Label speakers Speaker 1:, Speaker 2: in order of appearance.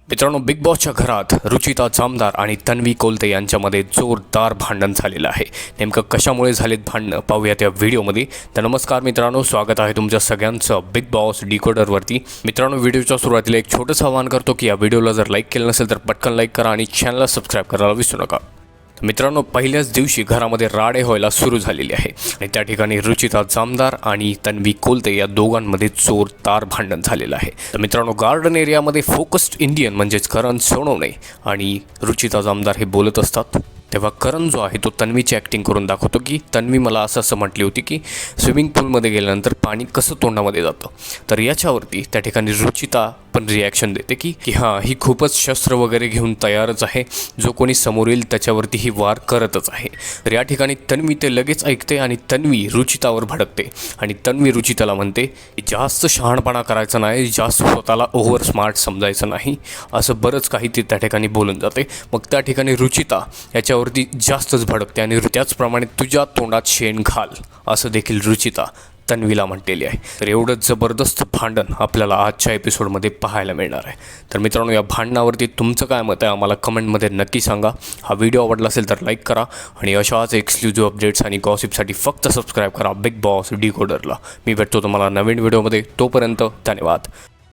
Speaker 1: मित्रांनो, बिग बॉसच्या घरात रुचिता जामदार आणि तन्वी कोलते यांच्यामध्ये जोरदार भांडण झालेलं आहे. नेमकं कशामुळे झालेत भांडणं पाहूयात या व्हिडिओमध्ये. तर नमस्कार मित्रांनो, स्वागत आहे तुमच्या सगळ्यांचं बिग बॉस डिकोडरवरती. मित्रांनो, व्हिडिओच्या सुरुवातीला एक छोटंसं आवाहन करतो की या व्हिडिओला जर लाईक केलं नसेल तर पटकन लाईक करा आणि चॅनलला सबस्क्राईब करायला विसरू नका. मित्रांनो, पहिल्याच दिवशी घरामध्ये राडे व्हायला सुरू झालेली आहे आणि त्या ठिकाणी रुचिता जामदार आणि तन्वी कोलते या दोघांमध्ये जोरदार भांडण झालेलं आहे. तर मित्रांनो, गार्डन एरियामध्ये फोकस्ड इंडियन म्हणजेच करण सोनवणे आणि रुचिता जामदार हे बोलत असतात. तेव्हा करण जो आहे तो तन्वीची ॲक्टिंग करून दाखवतो की तन्वी मला असं म्हटली होती की स्विमिंग पूलमध्ये गेल्यानंतर पाणी कसं तोंडामध्ये जातं. तर याच्यावरती त्या ठिकाणी रुचिता पण रिॲक्शन देते की हां, ही खूपच शस्त्र वगैरे घेऊन तयारच आहे, जो कोणी समोर येईल त्याच्यावरती ही वार करतच आहे. तर या ठिकाणी तन्वी ते लगेच ऐकते आणि तन्वी रुचितावर भडकते आणि तन्वी रुचिताला म्हणते की जास्त शहाणपणा करायचा नाही, जास्त स्वतःला ओव्हर स्मार्ट समजायचं नाही, असं बरंच काही ती त्या ठिकाणी बोलून जाते. मग त्या ठिकाणी रुचिता याच्यावरती जास्तच भडकते आणि त्याचप्रमाणे तुझ्या तोंडात शेण घाल असं देखील रुचिता तन्वीला म्हटलेली आहे. तर एवढं जबरदस्त भांडण आपल्याला आजच्या एपिसोडमध्ये पाहायला मिळणार आहे. तर मित्रांनो, या भांडणावरती तुमचं काय मत आहे आम्हाला कमेंटमध्ये नक्की सांगा. हा व्हिडिओ आवडला असेल तर लाईक करा आणि अशाच एक्सक्लुझिव्ह अपडेट्स आणि गॉसिपसाठी फक्त सबस्क्राईब करा बिग बॉस डिकोडरला. मी भेटतो तुम्हाला नवीन व्हिडिओमध्ये. तोपर्यंत धन्यवाद.